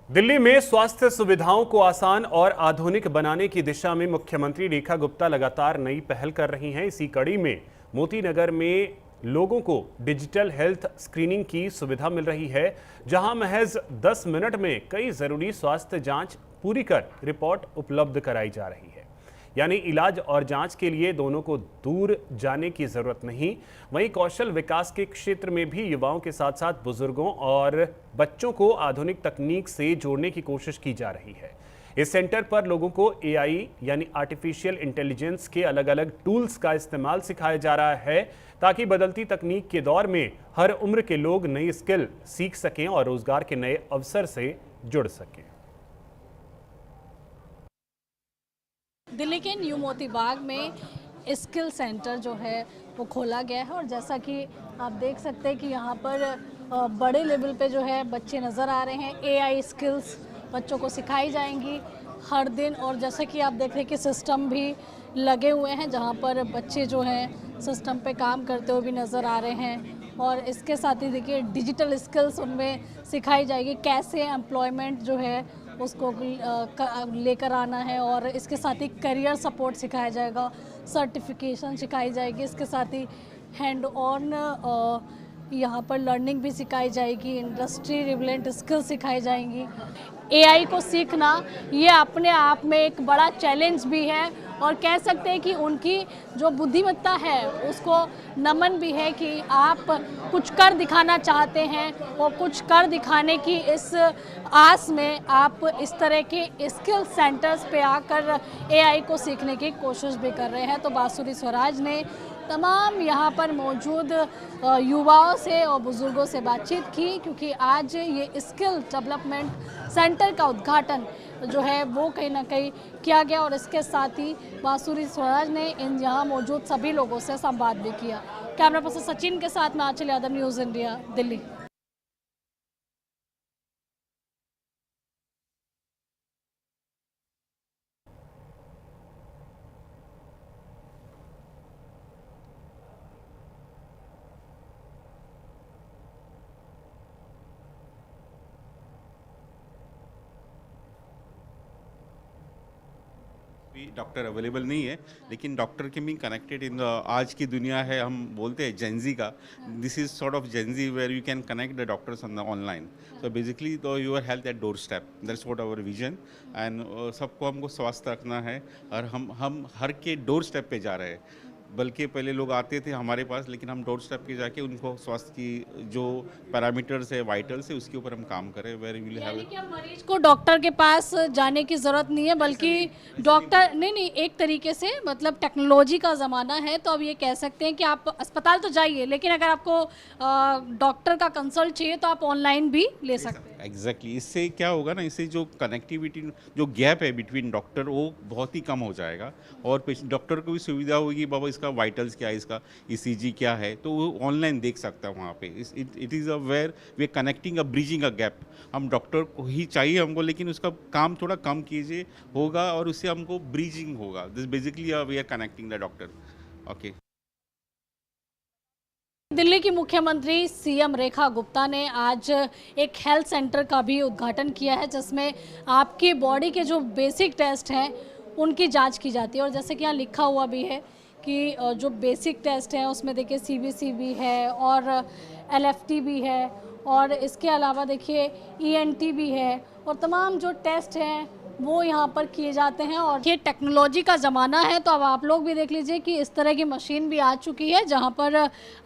दिल्ली में स्वास्थ्य सुविधाओं को आसान और आधुनिक बनाने की दिशा में मुख्यमंत्री रेखा गुप्ता लगातार नई पहल कर रही हैं। इसी कड़ी में मोती नगर में लोगों को डिजिटल हेल्थ स्क्रीनिंग की सुविधा मिल रही है, जहां महज 10 मिनट में कई जरूरी स्वास्थ्य जांच पूरी कर रिपोर्ट उपलब्ध कराई जा रही है। यानी इलाज और जांच के लिए दोनों को दूर जाने की जरूरत नहीं। वहीं कौशल विकास के क्षेत्र में भी युवाओं के साथ साथ बुजुर्गों और बच्चों को आधुनिक तकनीक से जोड़ने की कोशिश की जा रही है। इस सेंटर पर लोगों को एआई यानी आर्टिफिशियल इंटेलिजेंस के अलग अलग टूल्स का इस्तेमाल सिखाया जा रहा है, ताकि बदलती तकनीक के दौर में हर उम्र के लोग नई स्किल सीख सकें और रोजगार के नए अवसर से जुड़ सकें। दिल्ली के न्यू मोती बाग में स्किल सेंटर जो है वो खोला गया है और जैसा कि आप देख सकते हैं कि यहाँ पर बड़े लेवल पे जो है बच्चे नज़र आ रहे हैं। एआई स्किल्स बच्चों को सिखाई जाएंगी हर दिन, और जैसा कि आप देख रहे हैं कि सिस्टम भी लगे हुए हैं जहाँ पर बच्चे जो हैं सिस्टम पे काम करते हुए भी नज़र आ रहे हैं। और इसके साथ ही देखिए डिजिटल स्किल्स उनमें सिखाई जाएगी, कैसे एम्प्लॉयमेंट जो है उसको लेकर आना है, और इसके साथ ही करियर सपोर्ट सिखाया जाएगा, सर्टिफिकेशन सिखाई जाएगी, इसके साथ ही हैंड ऑन यहाँ पर लर्निंग भी सिखाई जाएगी, इंडस्ट्री रिलेवेंट स्किल्स सिखाई जाएंगी। एआई को सीखना ये अपने आप में एक बड़ा चैलेंज भी है, और कह सकते हैं कि उनकी जो बुद्धिमत्ता है उसको नमन भी है कि आप कुछ कर दिखाना चाहते हैं, और कुछ कर दिखाने की इस आस में आप इस तरह के स्किल सेंटर्स पे आकर एआई को सीखने की कोशिश भी कर रहे हैं। तो बांसुरी स्वराज ने तमाम यहाँ पर मौजूद युवाओं से और बुज़ुर्गों से बातचीत की, क्योंकि आज ये स्किल डेवलपमेंट सेंटर का उद्घाटन जो है वो कहीं ना कहीं किया गया, और इसके साथ ही बांसुरी स्वराज ने इन यहाँ मौजूद सभी लोगों से संवाद भी किया। कैमरा पर्सन सचिन के साथ में Anchal Yadav, News India, Delhi. Doctor available नहीं है, लेकिन डॉक्टर के भी कनेक्टेड इन आज की दुनिया है, हम बोलते हैं जेनजी का, this is sort of Gen Z where you can connect the doctors on the online. So basically तो your health at door step, that's what our vision. And सबको हमको स्वास्थ्य रखना है, और हम हर के डोर स्टेप पे जा रहे हैं। बल्कि पहले लोग आते थे हमारे पास, लेकिन हम डोर स्टेप के जाके उनको स्वास्थ्य की जो पैरामीटर्स है, वाइटल्स है, उसके ऊपर हम काम करें। वेयर विल हैव मरीज को डॉक्टर के पास जाने की ज़रूरत नहीं है, बल्कि डॉक्टर नहीं, एक तरीके से मतलब टेक्नोलॉजी का ज़माना है, तो अब ये कह सकते हैं कि आप अस्पताल तो जाइए, लेकिन अगर आपको डॉक्टर का कंसल्ट चाहिए तो आप ऑनलाइन भी ले सकते हैं। एग्जैक्टली इससे क्या होगा ना, इससे जो कनेक्टिविटी, जो गैप है बिटवीन डॉक्टर, वो बहुत ही कम हो जाएगा, और डॉक्टर को भी सुविधा होगी, बाबा इसका वाइटल्स क्या है, इसका ईसीजी क्या है, तो वो ऑनलाइन देख सकता है वहाँ पे। It is a where we are connecting a bridging a gap. हम डॉक्टर को ही चाहिए हमको, लेकिन उसका काम थोड़ा कम कीजिए होगा, और उससे हमको ब्रिजिंग होगा। This basically we are connecting the doctor. Okay. Delhi की मुख्यमंत्री सीएम रेखा गुप्ता ने आज एक हेल्थ सेंटर का भी उद्घाटन किया है, जिसमें आपकी बॉडी के जो बेसिक टेस्ट हैं उनकी जांच की जाती है। और जैसे कि यहाँ लिखा हुआ भी है कि जो बेसिक टेस्ट हैं उसमें देखिए सीबीसी भी है और एलएफटी भी है, और इसके अलावा देखिए ईएनटी भी है, और तमाम जो टेस्ट हैं वो यहाँ पर किए जाते हैं। और ये टेक्नोलॉजी का ज़माना है, तो अब आप लोग भी देख लीजिए कि इस तरह की मशीन भी आ चुकी है, जहाँ पर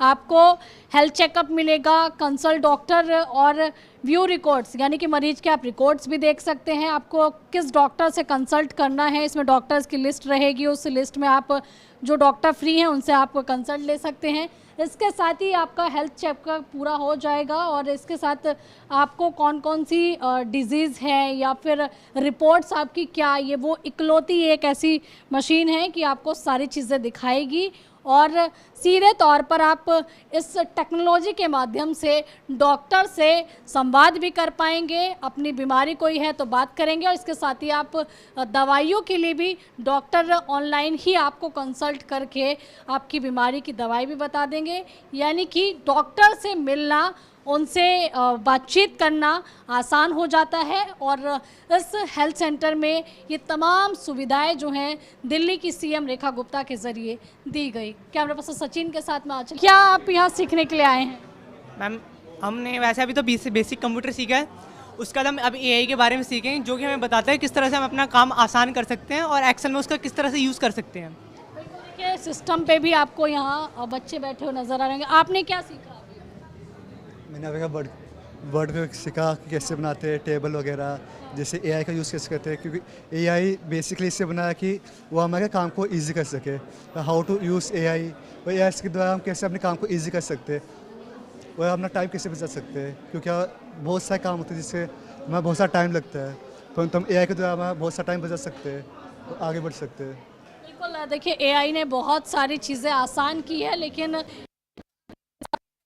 आपको हेल्थ चेकअप मिलेगा, कंसल्ट डॉक्टर और व्यू रिकॉर्ड्स, यानी कि मरीज के आप रिकॉर्ड्स भी देख सकते हैं। आपको किस डॉक्टर से कंसल्ट करना है, इसमें डॉक्टर्स की लिस्ट रहेगी, उस लिस्ट में आप जो डॉक्टर फ्री हैं उनसे आप कंसल्ट ले सकते हैं। इसके साथ ही आपका हेल्थ चेकअप पूरा हो जाएगा, और इसके साथ आपको कौन कौन सी डिजीज़ है या फिर रिपोर्ट्स आपकी क्या, ये वो इकलौती एक ऐसी मशीन है कि आपको सारी चीज़ें दिखाएगी, और सीधे तौर पर आप इस टेक्नोलॉजी के माध्यम से डॉक्टर से संवाद भी कर पाएंगे, अपनी बीमारी कोई है तो बात करेंगे, और इसके साथ ही आप दवाइयों के लिए भी डॉक्टर ऑनलाइन ही आपको कंसल्ट करके आपकी बीमारी की दवाई भी बता देंगे। यानी कि डॉक्टर से मिलना उनसे बातचीत करना आसान हो जाता है। और इस हेल्थ सेंटर में ये तमाम सुविधाएं जो हैं दिल्ली की सीएम रेखा गुप्ता के ज़रिए दी गई। कैमरा पर्सन सचिन के साथ में आंचल। क्या आप यहाँ सीखने के लिए आए हैं? मैम हमने वैसे अभी तो बेसिक कंप्यूटर सीखा है, उसके बाद हम अब एआई के बारे में सीखें जो कि हमें बताता है किस तरह से हम अपना काम आसान कर सकते हैं और एक्सेल में उसका किस तरह से यूज़ कर सकते हैं। देखिए सिस्टम पे भी आपको यहाँ बच्चे बैठे हुए नज़र आ रहे हैं। आपने क्या सीखा? मैंने अभी वर्ड पे सीखा कि कैसे बनाते हैं टेबल वगैरह, जैसे एआई का यूज़ कैसे करते हैं, क्योंकि एआई बेसिकली इससे बना है कि वो हमारे काम को इजी कर सके। हाउ टू यूज़ एआई, और एआई के द्वारा हम कैसे अपने काम को इजी कर सकते हैं और अपना टाइम कैसे बचा सकते हैं, क्योंकि बहुत सारे काम होते हैं जिससे हमें बहुत सारा टाइम लगता है, परंतु हम एआई के द्वारा हमारा बहुत सारा टाइम बचा सकते हैं और आगे बढ़ सकते हैं। बिल्कुल, देखिए एआई ने बहुत सारी चीज़ें आसान की है, लेकिन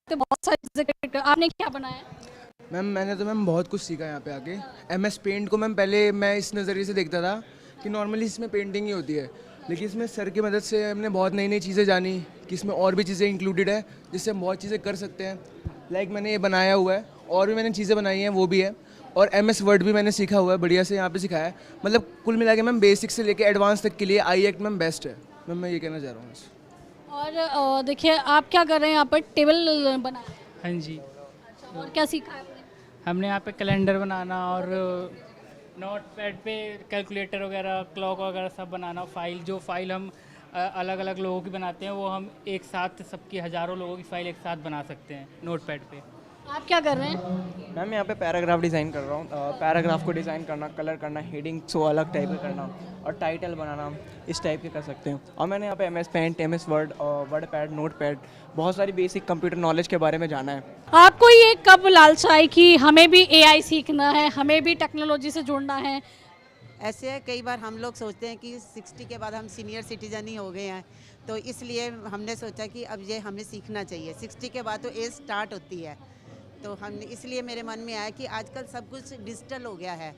बहुत सारी चीज़ें आपने क्या बनाया? मैंने तो बहुत कुछ सीखा यहाँ पे आके। MS पेंट को पहले मैं इस नज़रिए से देखता था कि नॉर्मली इसमें पेंटिंग ही होती है, लेकिन इसमें सर की मदद से हमने बहुत नई नई चीज़ें जानी कि इसमें और भी चीज़ें इंक्लूडेड है जिससे हम बहुत चीज़ें कर सकते हैं। लाइक मैंने ये बनाया हुआ है, और भी मैंने चीज़ें बनाई हैं वो भी है, और MS वर्ड भी मैंने सीखा हुआ है, बढ़िया से यहाँ पे सिखाया है। मतलब कुल मिला के बेसिक से लेके एडवांस तक के लिए आई एक्ट बेस्ट है। मैं ये कहना चाह रहा हूँ। और देखिए आप क्या कर रहे हैं यहाँ पर? टेबल बना है। हाँ जी, अच्छा, और क्या सीखा है आपने? हमने यहाँ पे कैलेंडर बनाना और नोट पैड पे कैलकुलेटर वगैरह, क्लॉक वगैरह सब बनाना। जो फाइल हम अलग अलग लोगों की बनाते हैं वो हम एक साथ सबकी हज़ारों लोगों की फ़ाइल एक साथ बना सकते हैं नोट पैड पे। आप क्या कर रहे हैं? मैम यहाँ पे पैराग्राफ डिज़ाइन कर रहा हूँ। पैराग्राफ को डिज़ाइन करना, कलर करना, हेडिंग को अलग टाइप का करना और टाइटल बनाना, इस टाइप के कर सकते हैं। और मैंने यहाँ पे MS paint, MS word, word pad, note pad, बहुत सारी बेसिक कंप्यूटर नॉलेज के बारे में जाना है। आपको ये कब लालसा आई कि हमें भी एआई सीखना है, हमें भी टेक्नोलॉजी से जुड़ना है? ऐसे है, कई बार हम लोग सोचते हैं कि 60 के बाद हम सीनियर सिटीजन ही हो गए हैं, तो इसलिए हमने सोचा कि अब ये हमें सीखना चाहिए। 60 के बाद तो एज स्टार्ट होती है, तो हमने इसलिए मेरे मन में आया कि आजकल सब कुछ डिजिटल हो गया है,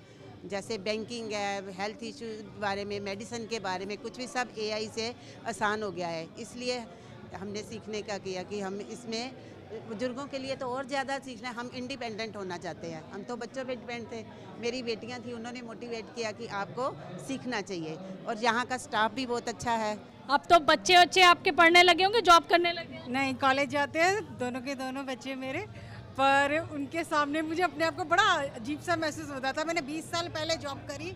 जैसे बैंकिंग है, हेल्थ इशू बारे में, मेडिसिन के बारे में, कुछ भी सब एआई से आसान हो गया है। इसलिए हमने सीखने का किया कि हम इसमें बुजुर्गों के लिए तो और ज़्यादा सीखना है। हम इंडिपेंडेंट होना चाहते हैं, हम तो बच्चों पे डिपेंड थे। मेरी बेटियां थी, उन्होंने मोटिवेट किया कि आपको सीखना चाहिए, और यहाँ का स्टाफ भी बहुत अच्छा है। अब तो बच्चे आपके पढ़ने लगे होंगे, जॉब करने लगे हैं? नहीं, कॉलेज जाते हैं दोनों के दोनों बच्चे मेरे, पर उनके सामने मुझे अपने आप को बड़ा अजीब सा महसूस होता था। मैंने 20 साल पहले जॉब करी,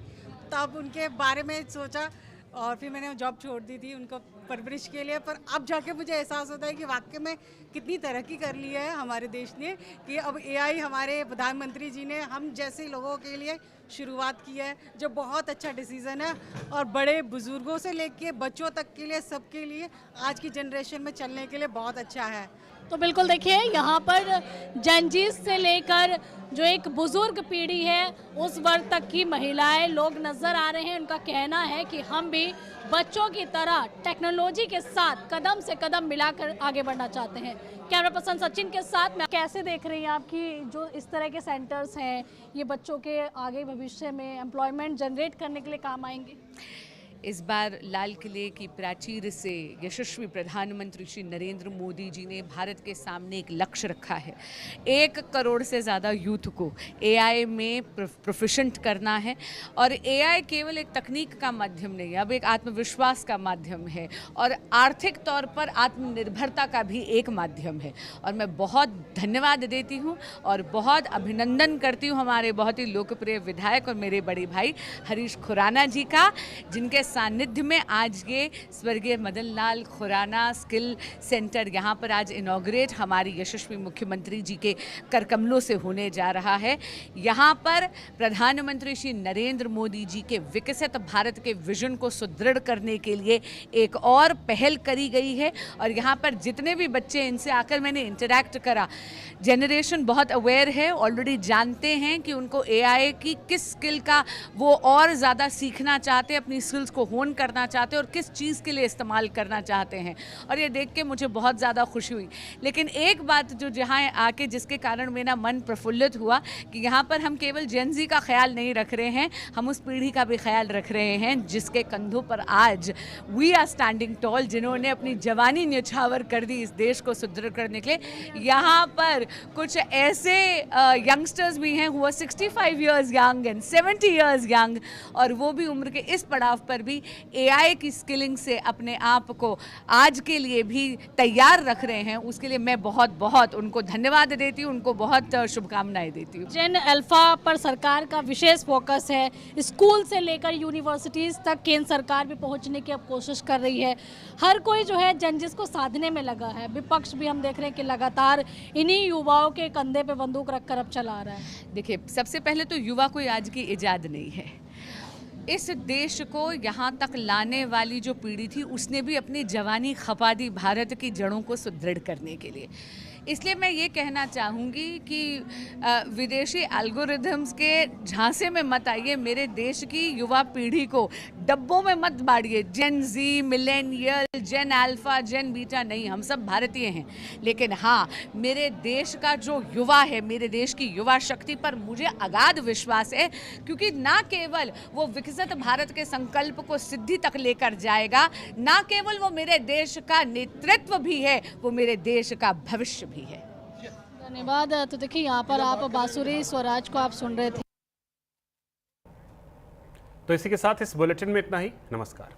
तब उनके बारे में सोचा और फिर मैंने जॉब छोड़ दी थी उनको परवरिश के लिए। पर अब जाके मुझे एहसास होता है कि वाकई में कितनी तरक्की कर ली है हमारे देश ने, कि अब एआई हमारे प्रधानमंत्री जी ने हम जैसे लोगों के लिए शुरुआत की है, जो बहुत अच्छा डिसीज़न है। और बड़े बुजुर्गों से लेके बच्चों तक के लिए, सबके लिए आज की जनरेशन में चलने के लिए बहुत अच्छा है। तो बिल्कुल देखिए यहाँ पर जेनजीज से लेकर जो एक बुजुर्ग पीढ़ी है उस वर्ग तक की महिलाएं लोग नज़र आ रहे हैं। उनका कहना है कि हम भी बच्चों की तरह टेक्नोलॉजी के साथ कदम से कदम मिलाकर आगे बढ़ना चाहते हैं। कैमरा पर्सन सचिन के साथ मैं। कैसे देख रही हैं आपकी जो इस तरह के सेंटर्स हैं, ये बच्चों के आगे भविष्य में एम्प्लॉयमेंट जनरेट करने के लिए काम आएंगे? इस बार लाल किले की प्राचीर से यशस्वी प्रधानमंत्री श्री नरेंद्र मोदी जी ने भारत के सामने एक लक्ष्य रखा है। 1 करोड़ से ज़्यादा यूथ को एआई में प्रोफिशेंट करना है, और एआई केवल एक तकनीक का माध्यम नहीं है, अब एक आत्मविश्वास का माध्यम है और आर्थिक तौर पर आत्मनिर्भरता का भी एक माध्यम है। और मैं बहुत धन्यवाद देती हूँ और बहुत अभिनंदन करती हूँ हमारे बहुत ही लोकप्रिय विधायक और मेरे बड़े भाई हरीश खुराना जी का, जिनके सानिध्य में आज ये स्वर्गीय मदन लाल खुराना स्किल सेंटर यहाँ पर आज इनॉग्रेट हमारी यशस्वी मुख्यमंत्री जी के करकमलों से होने जा रहा है। यहाँ पर प्रधानमंत्री श्री नरेंद्र मोदी जी के विकसित भारत के विजन को सुदृढ़ करने के लिए एक और पहल करी गई है। और यहाँ पर जितने भी बच्चे, इनसे आकर मैंने इंटरैक्ट करा, जनरेशन बहुत अवेयर है, ऑलरेडी जानते हैं कि उनको एआई की किस स्किल का वो और ज़्यादा सीखना चाहते हैं, अपनी स्किल्स को होन करना चाहते हैं और किस चीज़ के लिए इस्तेमाल करना चाहते हैं। और ये देख के मुझे बहुत ज़्यादा खुशी हुई। लेकिन एक बात जो जहाँ आके जिसके कारण मेरा मन प्रफुल्लित हुआ कि यहाँ पर हम केवल जेन ज़ी का ख्याल नहीं रख रहे हैं, हम उस पीढ़ी का भी ख्याल रख रहे हैं जिसके कंधों पर आज वी आर स्टैंडिंग टॉल, जिन्होंने अपनी जवानी न्यौछावर कर दी इस देश को सुदृढ़ करने के लिए। यहाँ पर कुछ ऐसे यंगस्टर्स भी हैं हुआ 65 years young and 70 years young, और वो भी उम्र के इस पड़ाव पर भी AI की स्किलिंग से अपने आप को आज के लिए भी तैयार रख रहे हैं। उसके लिए मैं बहुत बहुत उनको धन्यवाद देती हूँ, उनको बहुत शुभकामनाएं देती हूँ। जेन अल्फा पर सरकार का विशेष फोकस है। स्कूल से लेकर यूनिवर्सिटीज़ तक केंद्र सरकार भी पहुंचने की अब कोशिश कर रही है। हर कोई जो है जेनजिस को साधने में लगा है। विपक्ष भी हम देख रहे हैं कि लगातार इन्हीं युवाओं के कंधे पे बंदूक रखकर अब चला रहा है। देखिए, सबसे पहले तो युवा कोई आज की इजाद नहीं है। इस देश को यहाँ तक लाने वाली जो पीढ़ी थी उसने भी अपनी जवानी खपा दी भारत की जड़ों को सुदृढ़ करने के लिए। इसलिए मैं ये कहना चाहूँगी कि विदेशी एल्गोरिथम्स के झांसे में मत आइए, मेरे देश की युवा पीढ़ी को डब्बों में मत बांटिए। जेन ज़ी, मिलेनियल, जेन अल्फ़ा, जेन बीटा नहीं, हम सब भारतीय हैं। लेकिन हाँ, मेरे देश का जो युवा है, मेरे देश की युवा शक्ति पर मुझे अगाध विश्वास है, क्योंकि ना केवल वो विकसित भारत के संकल्प को सिद्धि तक लेकर जाएगा, ना केवल वो मेरे देश का नेतृत्व भी है, वो मेरे देश का भविष्य भी है। धन्यवाद। तो देखिए, यहाँ पर आप बांसुरी स्वराज को आप सुन रहे थे। तो इसी के साथ इस बुलेटिन में इतना ही। नमस्कार।